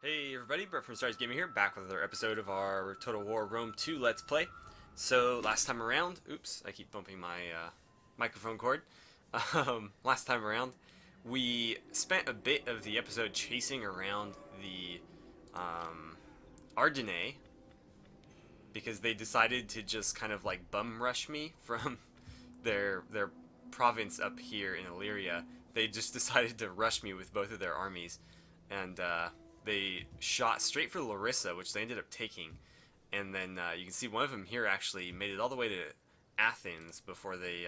Hey everybody, Brett from AstartesGaming here, back with another episode of our Total War Rome 2 Let's Play. So, last time around, oops, I keep bumping my microphone cord. Last time around, we spent a bit of the episode chasing around the Ardennes, because they decided to just kind of like bum rush me from their province up here in Illyria. They just decided to rush me with both of their armies, and they shot straight for Larissa, which they ended up taking. And then you can see one of them here actually made it all the way to Athens before they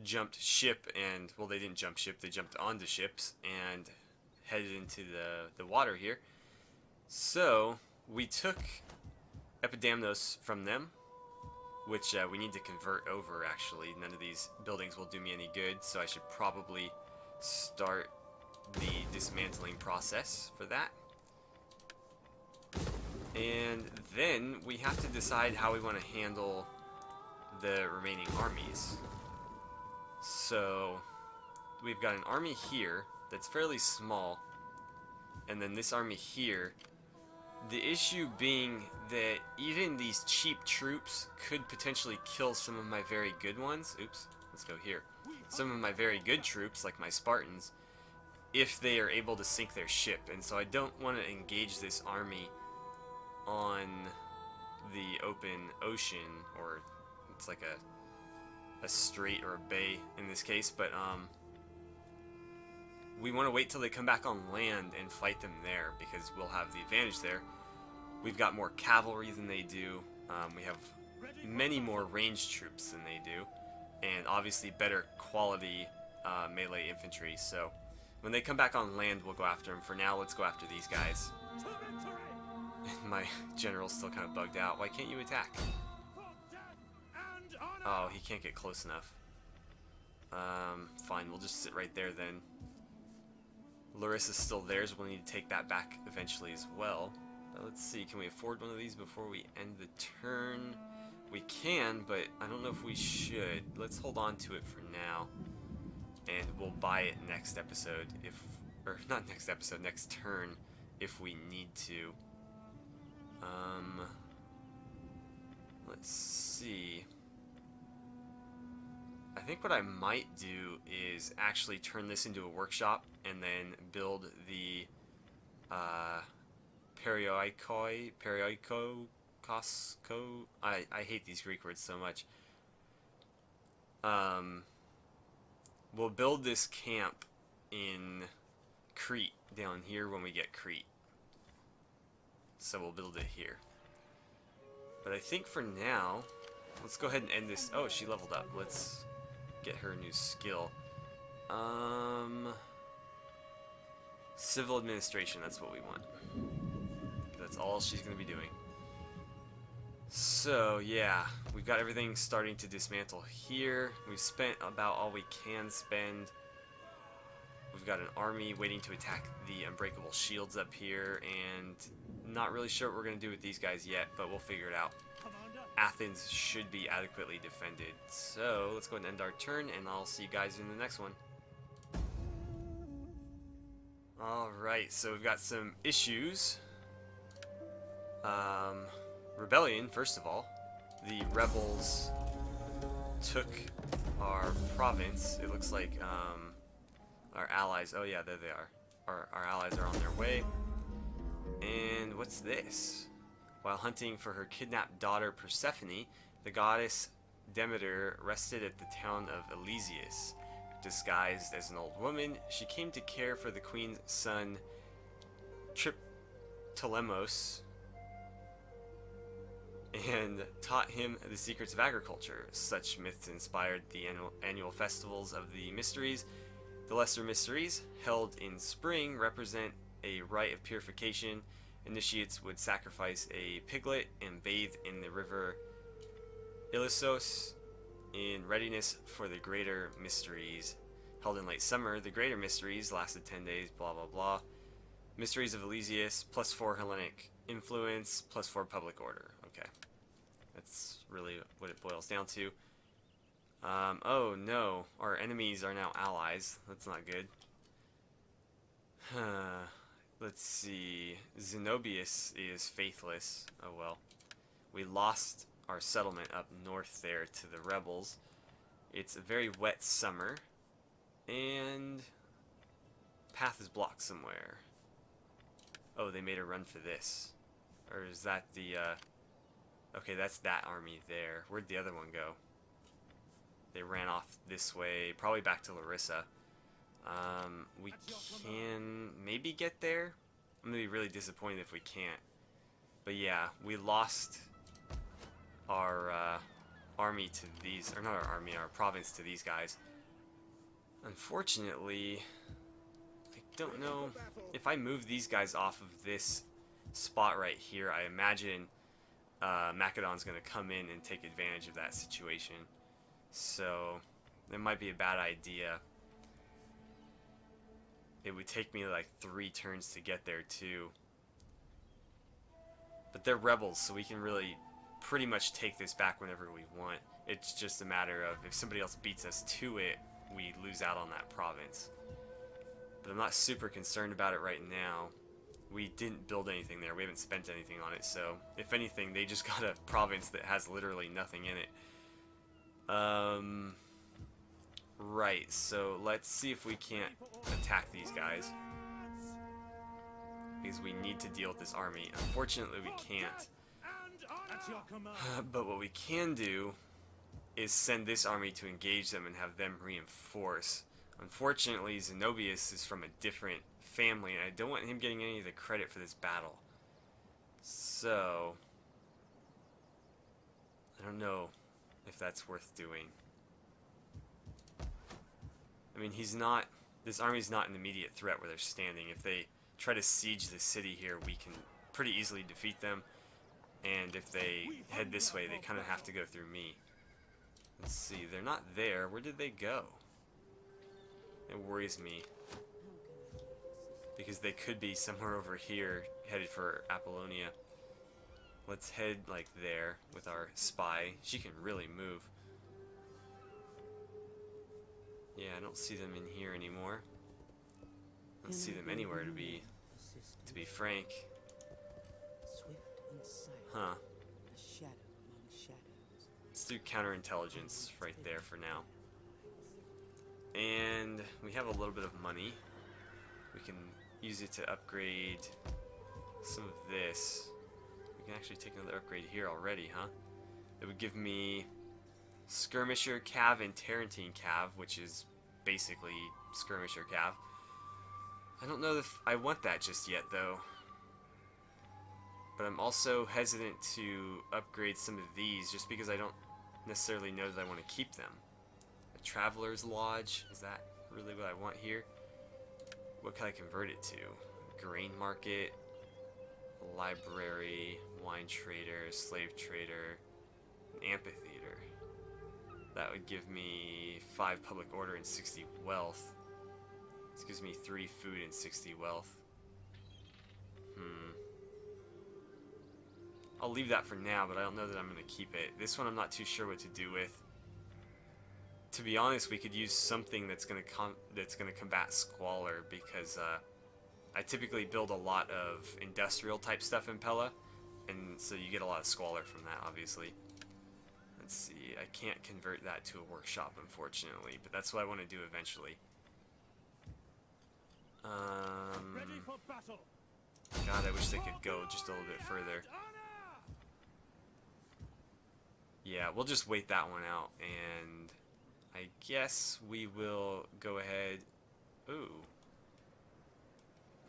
jumped ship, and well, they didn't jump ship, they jumped onto ships and headed into the water here. So we took Epidamnos from them, which we need to convert over. Actually, none of these buildings will do me any good, so I should probably start the dismantling process for that. And then we have to decide how we want to handle the remaining armies. So we've got an army here that's fairly small, and then this army here. The issue being that even these cheap troops could potentially kill some of my very good ones. Oops, let's go here. Some of my very good troops, like my Spartans, if they are able to sink their ship. And so I don't want to engage this army on the open ocean, or it's like a strait or a bay in this case, but we want to wait till they come back on land and fight them there, because we'll have the advantage there. We've got more cavalry than they do. We have many more ranged troops than they do, and obviously better quality melee infantry. So when they come back on land, we'll go after them. For now, let's go after these guys. My general's still kind of bugged out. Why can't you attack? Oh, he can't get close enough. Fine, we'll just sit right there then. Larissa's still theirs. We'll need to take that back eventually as well. Let's see, can we afford one of these before we end the turn? We can, but I don't know if we should. Let's hold on to it for now, and we'll buy it next episode, or not next episode, next turn, if we need to. Let's see. I think what I might do is actually turn this into a workshop and then build the I hate these Greek words so much. We'll build this camp in Crete down here when we get Crete. So we'll build it here. But I think for now, let's go ahead and end this. Oh, she leveled up. Let's get her a new skill. Civil administration, that's what we want. That's all she's going to be doing. So, yeah, we've got everything starting to dismantle here. We've spent about all we can spend. We've got an army waiting to attack the unbreakable shields up here, and not really sure what we're going to do with these guys yet, but we'll figure it out. Athens should be adequately defended. So, let's go ahead and end our turn, and I'll see you guys in the next one. Alright, so we've got some issues. Rebellion, first of all. The rebels took our province. It looks like our allies, oh yeah, there they are. Our allies are on their way. And what's this? While hunting for her kidnapped daughter Persephone, the goddess Demeter rested at the town of Elysius. Disguised as an old woman, she came to care for the queen's son Triptolemos and taught him the secrets of agriculture. Such myths inspired the annual festivals of the mysteries. The lesser mysteries, held in spring, represent a rite of purification. Initiates would sacrifice a piglet and bathe in the river Ilissos in readiness for the greater mysteries. Held in late summer, the greater mysteries lasted 10 days, blah blah blah. Mysteries of Elysius, +4 Hellenic influence, +4 public order. Okay. That's really what it boils down to. Oh no, our enemies are now allies. That's not good. Let's see. Zenobius is faithless. Oh well. We lost our settlement up north there to the rebels. It's a very wet summer, and path is blocked somewhere. Oh, they made a run for this. Or is that the, okay, that's that army there. Where'd the other one go? They ran off this way, probably back to Larissa. We can maybe get there. I'm gonna be really disappointed if we can't. But yeah, we lost our army to these, or not our army, our province to these guys. Unfortunately, I don't know if I move these guys off of this spot right here. I imagine MacLeod's gonna come in and take advantage of that situation. So that might be a bad idea. It would take me like 3 turns to get there too. But they're rebels, so we can really pretty much take this back whenever we want. It's just a matter of if somebody else beats us to it, we lose out on that province. But I'm not super concerned about it right now. We didn't build anything there. We haven't spent anything on it, so if anything, they just got a province that has literally nothing in it. Right, so let's see if we can't attack these guys. Because we need to deal with this army. Unfortunately, we can't. But what we can do is send this army to engage them and have them reinforce. Unfortunately, Zenobius is from a different family, and I don't want him getting any of the credit for this battle. So, I don't know if that's worth doing. I mean, this army's not an immediate threat where they're standing. If they try to siege the city here, we can pretty easily defeat them. And if they head this way, they kind of have to go through me. Let's see, they're not there. Where did they go? It worries me. Because they could be somewhere over here, headed for Apollonia. Let's head, like, there with our spy. She can really move. Yeah, I don't see them in here anymore. I don't see them anywhere, to be frank. Huh. Let's do counterintelligence right there for now. And we have a little bit of money. We can use it to upgrade some of this. We can actually take another upgrade here already, huh? It would give me Skirmisher Cav and Tarantine Cav, which is basically Skirmisher Cav. I don't know if I want that just yet, though. But I'm also hesitant to upgrade some of these just because I don't necessarily know that I want to keep them. A Traveler's Lodge, is that really what I want here? What can I convert it to? Grain Market, Library, Wine Trader, Slave Trader, an Amphitheater. That would give me 5 public order and 60 wealth. This gives me 3 food and 60 wealth. I'll leave that for now, but I don't know that I'm going to keep it. This one I'm not too sure what to do with. To be honest, we could use something that's going to combat squalor, because I typically build a lot of industrial type stuff in Pella, and so you get a lot of squalor from that, obviously. Let's see, I can't convert that to a workshop, unfortunately, but that's what I want to do eventually. God, I wish they could go just a little bit further. Yeah, we'll just wait that one out, and I guess we will go ahead. Ooh.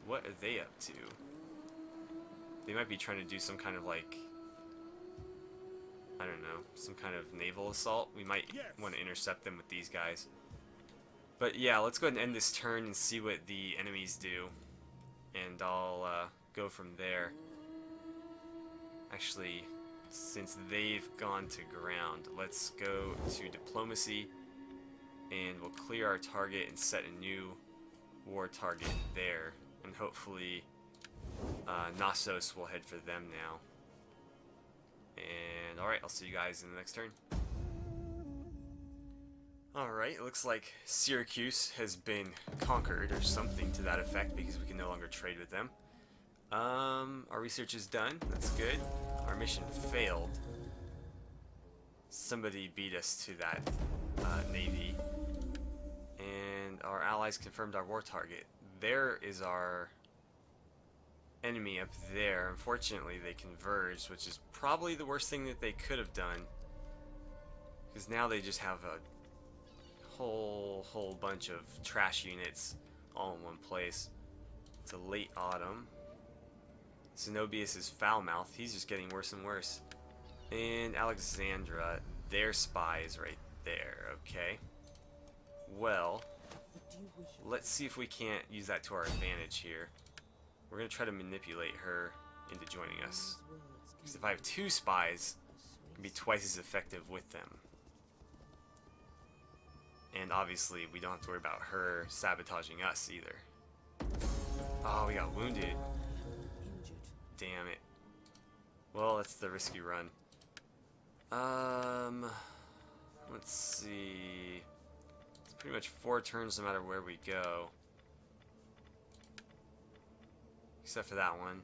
What are they up to? They might be trying to do some kind of, like, I don't know, some kind of naval assault. We might want to intercept them with these guys. But yeah, let's go ahead and end this turn and see what the enemies do. And I'll go from there. Actually, since they've gone to ground, let's go to diplomacy. And we'll clear our target and set a new war target there. And hopefully Knossos will head for them now. And alright, I'll see you guys in the next turn. Alright, it looks like Syracuse has been conquered, or something to that effect, because we can no longer trade with them. Our research is done. That's good. Our mission failed. Somebody beat us to that navy. And our allies confirmed our war target. There is our enemy up there. Unfortunately, they converged, which is probably the worst thing that they could have done. Because now they just have a whole bunch of trash units all in one place. It's a late autumn. Zenobius is foul-mouthed. He's just getting worse and worse. And Alexandra, their spy is right there. Okay. Well, let's see if we can't use that to our advantage here. We're going to try to manipulate her into joining us. Because if I have 2 spies, I can be twice as effective with them. And obviously, we don't have to worry about her sabotaging us either. Oh, we got wounded. Damn it. Well, that's the risky run. Let's see. It's pretty much 4 turns no matter where we go. Except for that one.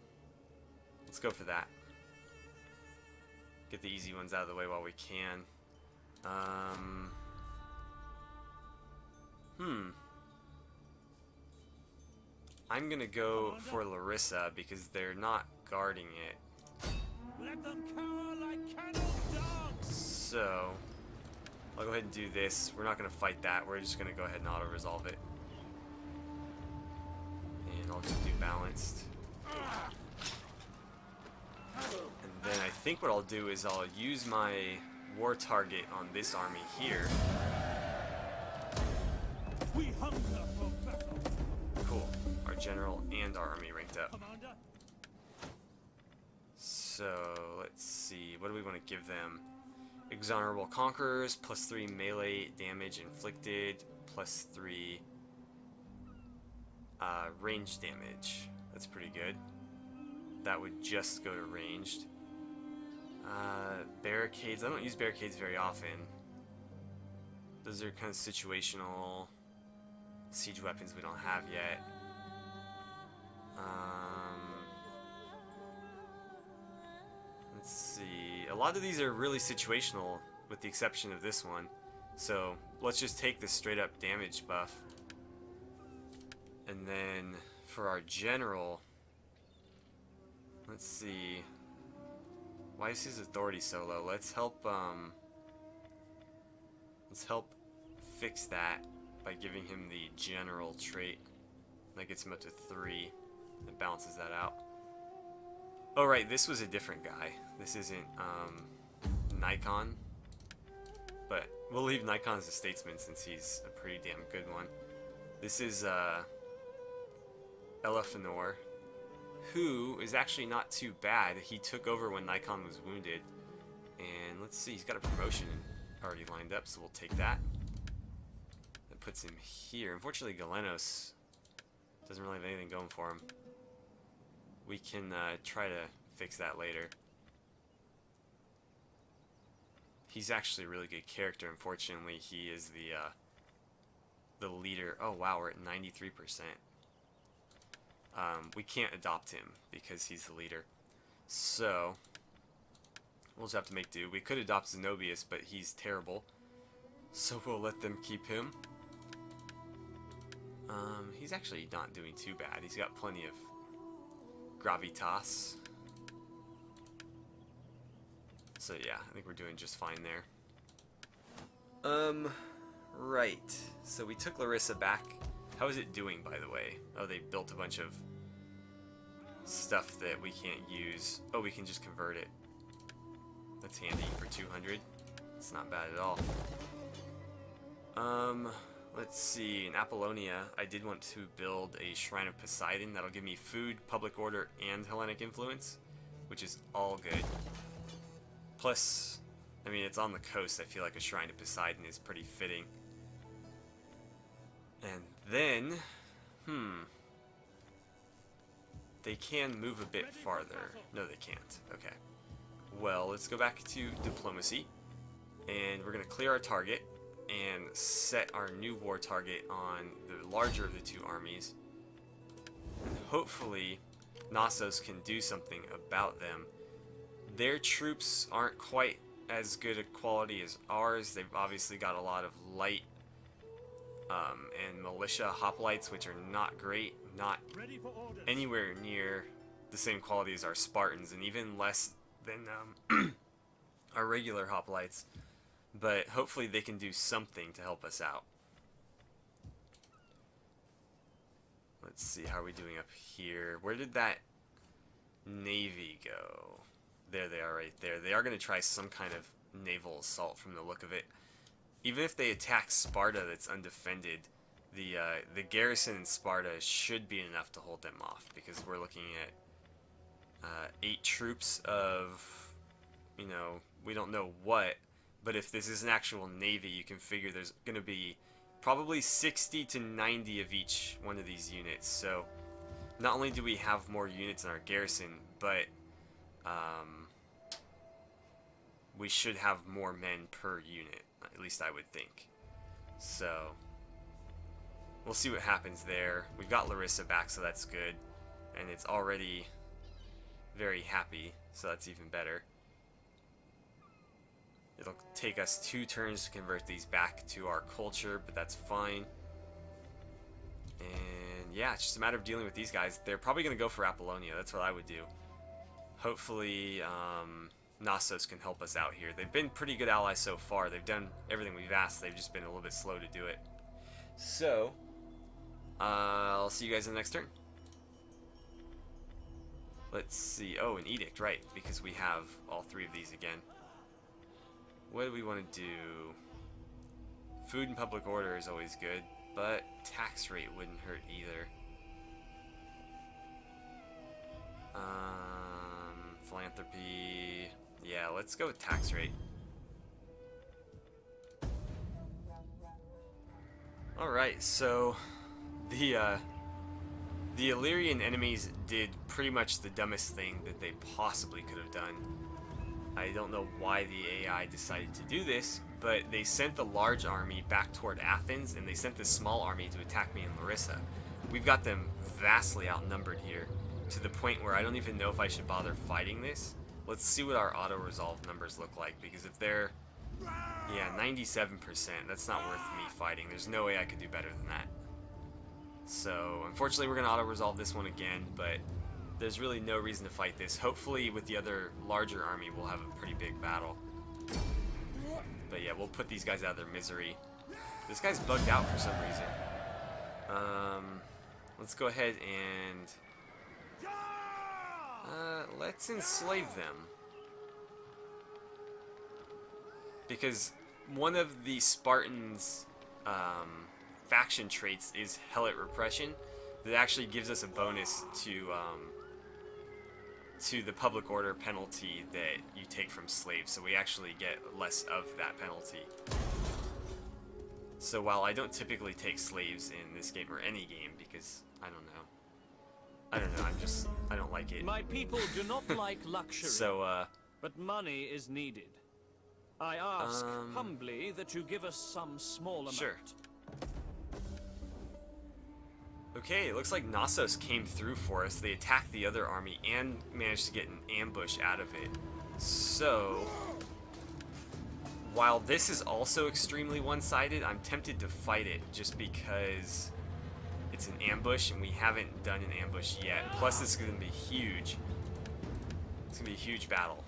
Let's go for that. Get the easy ones out of the way while we can. I'm gonna go for Larissa because they're not guarding it. Let them cower like kennel dogs. So, I'll go ahead and do this. We're not gonna fight that. We're just gonna go ahead and auto-resolve it. And I'll just do balanced. And then I think what I'll do is I'll use my war target on this army here. We hunger for battle. Cool. Our general and our army ranked up. Commander, So, let's see. What do we want to give them? Exonerable Conquerors, +3 melee damage inflicted, +3 range damage. That's pretty good. That would just go to ranged. Barricades. I don't use barricades very often. Those are kind of situational siege weapons we don't have yet. Let's see. A lot of these are really situational, with the exception of this one. So let's just take this straight up damage buff. And then for our general, let's see. Why is his authority so low? Let's help fix that by giving him the general trait. That gets him up to 3. That balances that out. Oh right, this was a different guy. This isn't Nikon. But we'll leave Nikon as a statesman since he's a pretty damn good one. This is Elefanor, who is actually not too bad. He took over when Nikon was wounded. And let's see, he's got a promotion already lined up, so we'll take that. That puts him here. Unfortunately, Galenos doesn't really have anything going for him. We can try to fix that later. He's actually a really good character. Unfortunately, he is the leader. Oh wow, we're at 93%. We can't adopt him because he's the leader. So we'll just have to make do. We could adopt Zenobius, but he's terrible. So we'll let them keep him. He's actually not doing too bad. He's got plenty of gravitas. So yeah, I think we're doing just fine there. Right. So we took Larissa back. How is it doing, by the way? Oh, they built a bunch of stuff that we can't use. Oh, we can just convert it. That's handy for 200. It's not bad at all. Let's see. In Apollonia, I did want to build a Shrine of Poseidon. That'll give me food, public order, and Hellenic influence, which is all good. Plus, I mean, it's on the coast. I feel like a Shrine of Poseidon is pretty fitting. And then, they can move a bit farther. No, they can't. Okay. Well, let's go back to diplomacy. And we're going to clear our target. and set our new war target on the larger of the two armies. And hopefully Knossos can do something about them. Their troops aren't quite as good a quality as ours. They've obviously got a lot of light and militia hoplites, which are not great, not anywhere near the same quality as our Spartans, and even less than our regular hoplites. But hopefully they can do something to help us out. Let's see, how are we doing up here? Where did that navy go? There they are right there. They are going to try some kind of naval assault from the look of it. Even if they attack Sparta that's undefended, the garrison in Sparta should be enough to hold them off, because we're looking at 8 troops of, you know, we don't know what, but if this is an actual navy, you can figure there's going to be probably 60 to 90 of each one of these units. So not only do we have more units in our garrison, but we should have more men per unit, at least I would think. So we'll see what happens there. We've got Larissa back, so that's good, and it's already very happy, so that's even better. It'll take us 2 turns to convert these back to our culture, but that's fine. And yeah, it's just a matter of dealing with these guys. They're probably going to go for Apollonia. That's what I would do. Hopefully Knossos can help us out here. They've been pretty good allies so far. They've done everything we've asked. They've just been a little bit slow to do it. So I'll see you guys in the next turn. Let's see. Oh, an edict, right, because we have all 3 of these again. What do we want to do? Food and public order is always good, but tax rate wouldn't hurt either. Philanthropy. Yeah, let's go with tax rate. Alright, so the Illyrian enemies did pretty much the dumbest thing that they possibly could have done. I don't know why the AI decided to do this, but they sent the large army back toward Athens, and they sent the small army to attack me in Larissa. We've got them vastly outnumbered here, to the point where I don't even know if I should bother fighting this. Let's see what our auto-resolve numbers look like, because if they're, yeah, 97%, that's not worth me fighting. There's no way I could do better than that. So, unfortunately, we're going to auto-resolve this one again, but there's really no reason to fight this. Hopefully, with the other larger army, we'll have a pretty big battle. But yeah, we'll put these guys out of their misery. This guy's bugged out for some reason. Let's go ahead and let's enslave them. Because one of the Spartans' faction traits is Helot Repression. That actually gives us a bonus to the public order penalty that you take from slaves, so we actually get less of that penalty. So while I don't typically take slaves in this game, or any game, because I don't know, I don't like it. My people do not like luxury, So but money is needed. I ask humbly that you give us some small amount. Sure. Okay, it looks like Knossos came through for us. They attacked the other army and managed to get an ambush out of it. So, while this is also extremely one-sided, I'm tempted to fight it just because it's an ambush and we haven't done an ambush yet. Plus, this is going to be huge. It's going to be a huge battle.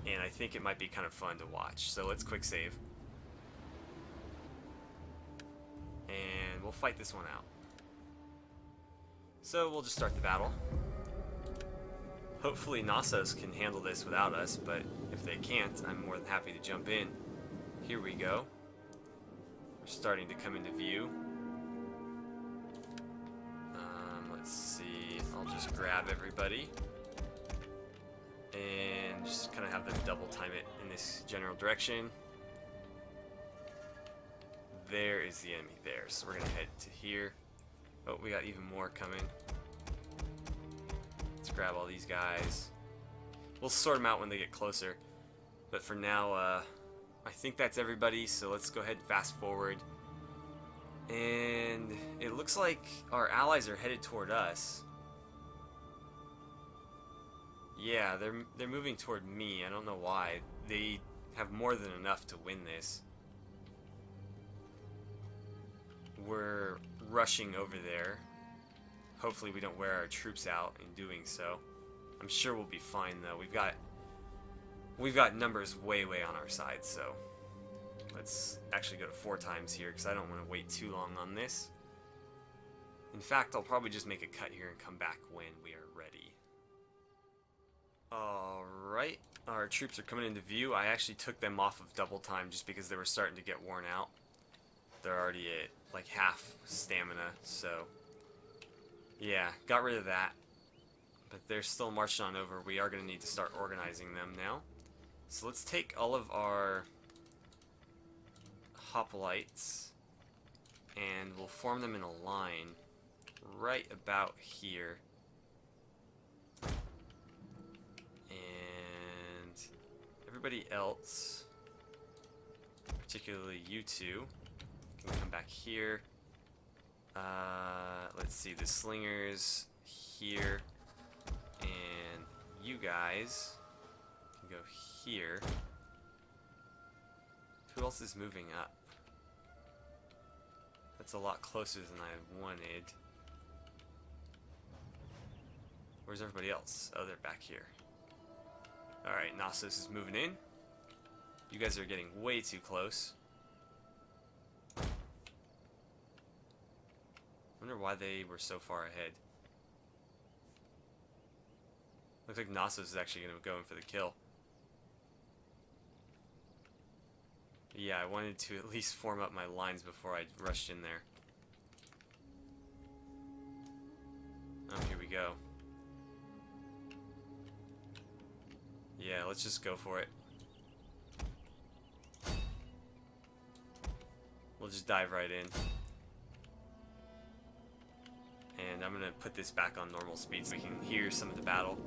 And I think it might be kind of fun to watch. So let's quick save. And we'll fight this one out. So we'll just start the battle. Hopefully Knossos can handle this without us, but if they can't, I'm more than happy to jump in. Here we go. We're starting to come into view. Let's see, I'll just grab everybody and just kind of have them double time it in this general direction. There is the enemy there, so we're gonna head to here. Oh, we got even more coming. Let's grab all these guys. We'll sort them out when they get closer. But for now, I think that's everybody, so let's go ahead and fast forward. And it looks like our allies are headed toward us. Yeah, they're moving toward me. I don't know why. They have more than enough to win this. We're rushing over there. Hopefully we don't wear our troops out in doing so. I'm sure we'll be fine though. We've got numbers way on our side, so let's actually go to 4 times here because I don't want to wait too long on this. In fact, I'll probably just make a cut here and come back when we are ready. Alright, our troops are coming into view. I actually took them off of double time just because they were starting to get worn out. They're already at like half stamina, so yeah, got rid of that. But they're still marching on over. We are going to need to start organizing them now. So let's take all of our hoplites and we'll form them in a line right about here. And everybody else, particularly you two, can come back here. Let's see, the slingers here, and you guys can go here. Who else is moving up? That's a lot closer than I wanted. Where's everybody else? Oh, they're back here. Alright, Knossos is moving in. You guys are getting way too close. I wonder why they were so far ahead. Looks like Knossos is actually going to go in for the kill. Yeah, I wanted to at least form up my lines before I rushed in there. Oh, here we go. Yeah, let's just go for it. We'll just dive right in. And I'm gonna put this back on normal speed so we can hear some of the battle.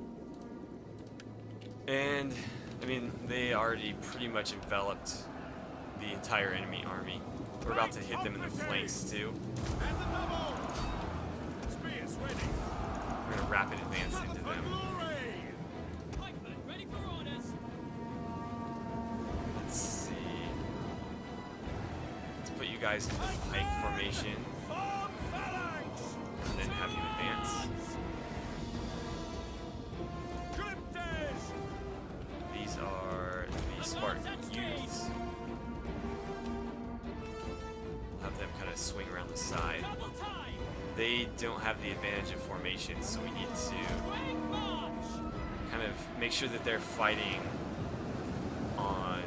And, I mean, they already pretty much enveloped the entire enemy army. We're about to hit them in the flanks too. We're gonna rapid advance into them. Let's see. Let's put you guys in the pike formation. And then have you advance. These are the Spartan youths. We'll have them kind of swing around the side. They don't have the advantage of formation, so we need to kind of make sure that they're fighting on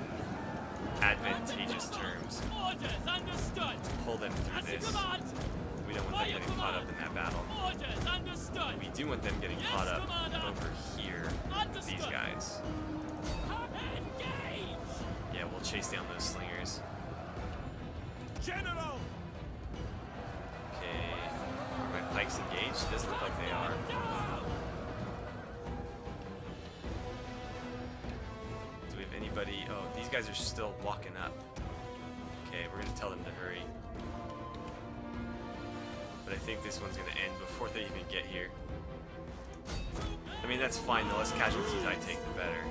advantageous terms. Pull them through this. We don't want them getting caught up in that battle. We do want them getting caught up over here with these guys. Yeah, we'll chase down those slingers. General! Okay, are my pikes engaged? Doesn't look like they are. Do we have anybody? Oh, these guys are still walking up. Okay, we're gonna tell them to hurry. But I think this one's gonna end before they even get here. I mean, that's fine. The less casualties I take, the better.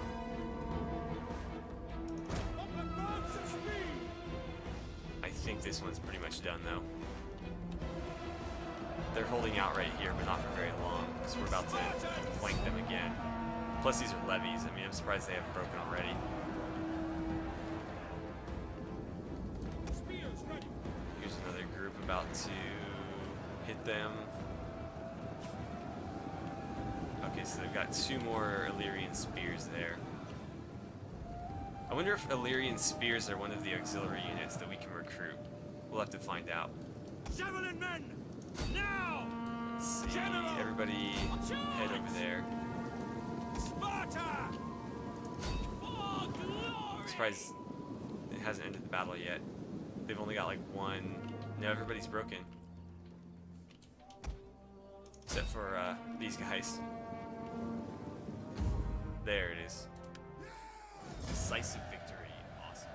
I think this one's pretty much done, though. They're holding out right here, but not for very long, because we're about to flank them again. Plus, these are levies. I mean, I'm surprised they haven't broken already. Here's another group about to hit them. Okay, so they've got 2 more Illyrian spears there. I wonder if Illyrian spears are one of the auxiliary units that we can recruit. We'll have to find out. Javelin men! Now! Let's see. Everybody head over there. Sparta! I'm surprised it hasn't ended the battle yet. They've only got like 1. No, everybody's broken. Except for these guys. There it is. Decisive victory. Awesome.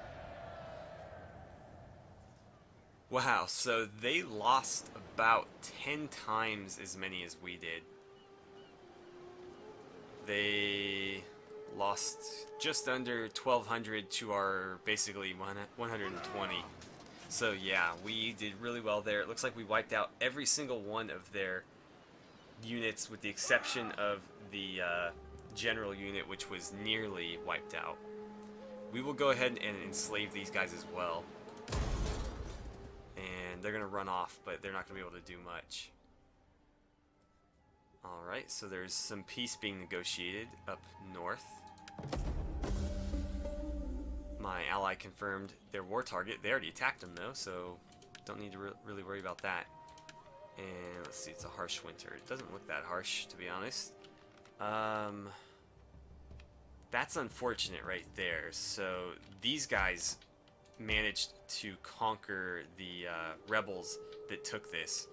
Wow, so they lost about 10 times as many as we did. They lost just under 1,200 to our basically 120. So yeah, we did really well there. It looks like we wiped out every single one of their units with the exception of the general unit, which was nearly wiped out. We will go ahead and enslave these guys as well. And they're going to run off, but they're not going to be able to do much. Alright, so there's some peace being negotiated up north. My ally confirmed their war target. They already attacked them though, so don't need to really worry about that. And let's see, it's a harsh winter. It doesn't look that harsh, to be honest. That's unfortunate right there. So these guys managed to conquer the rebels that took this.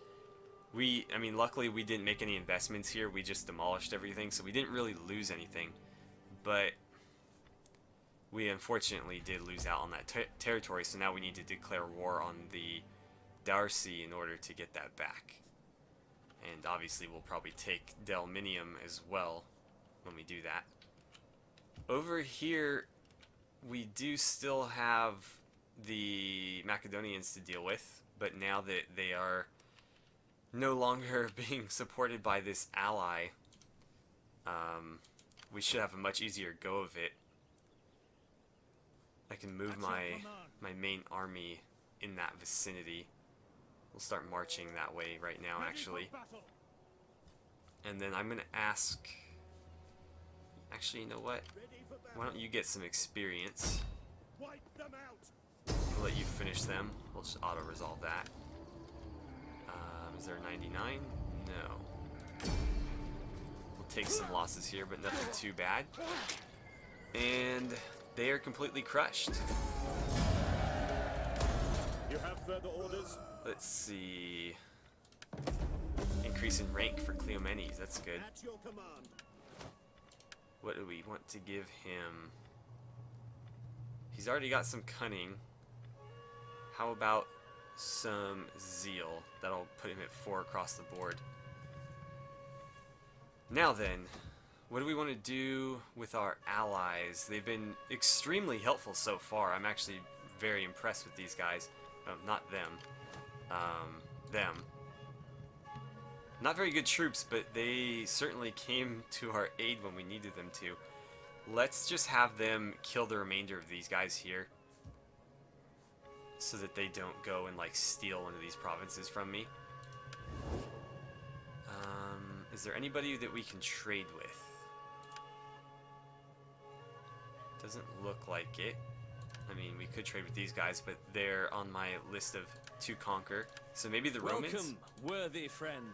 I mean, luckily we didn't make any investments here. We just demolished everything, so we didn't really lose anything. But we unfortunately did lose out on that territory, so now we need to declare war on the Darcy in order to get that back. And obviously we'll probably take Delminium as well when we do that. Over here, we do still have the Macedonians to deal with, but now that they are no longer being supported by this ally, we should have a much easier go of it. I can move my main army in that vicinity. We'll start marching that way right now, actually. And then I'm going to ask... Actually, you know what? Why don't you get some experience? I'll let you finish them. We'll just auto-resolve that. Is there a 99? No. We'll take some losses here, but nothing too bad. And they are completely crushed. You have further orders? Let's see. Increase in rank for Cleomenes. That's good. At your command. What do we want to give him? He's already got some cunning. How about some zeal? That'll put him at 4 across the board. Now then, what do we want to do with our allies? They've been extremely helpful so far. I'm actually very impressed with these guys. Not them. Them. Not very good troops, but they certainly came to our aid when we needed them to. Let's just have them kill the remainder of these guys here, so that they don't go and like steal one of these provinces from me. Is there anybody that we can trade with? Doesn't look like it. I mean, we could trade with these guys, but they're on my list of to conquer. So maybe the Romans? Welcome, worthy friend.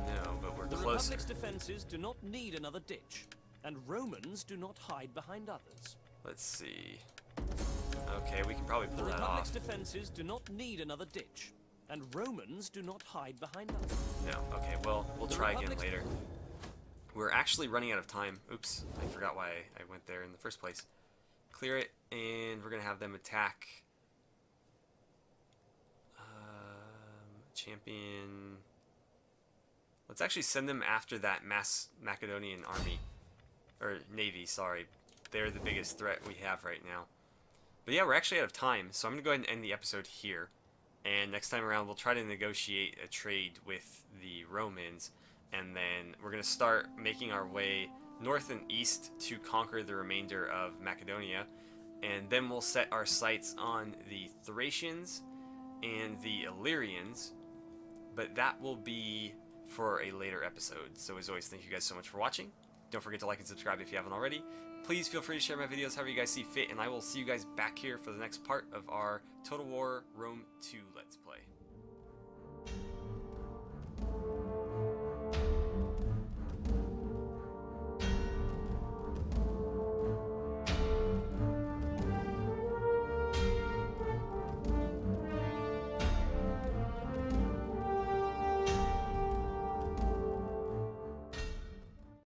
No, but we're The closer. Republic's defenses do not need another ditch, and Romans do not hide behind others. Let's see. Okay, we can probably The pull that Republic's off. defenses do not need another ditch, and Romans do not hide behind others. No, okay, well, we'll The try again Republic's- later. We're actually running out of time. Oops, I forgot why I went there in the first place. Clear it, and we're going to have them attack. Champion... Let's actually send them after that Macedonian army. Or navy, sorry. They're the biggest threat we have right now. But yeah, we're actually out of time, so I'm going to go ahead and end the episode here. And next time around, we'll try to negotiate a trade with the Romans. And then we're going to start making our way north and east to conquer the remainder of Macedonia. And then we'll set our sights on the Thracians and the Illyrians. But that will be for a later episode. So as always, thank you guys so much for watching. Don't forget to like and subscribe if you haven't already. Please feel free to share my videos however you guys see fit. And I will see you guys back here for the next part of our Total War Rome 2 Let's Play.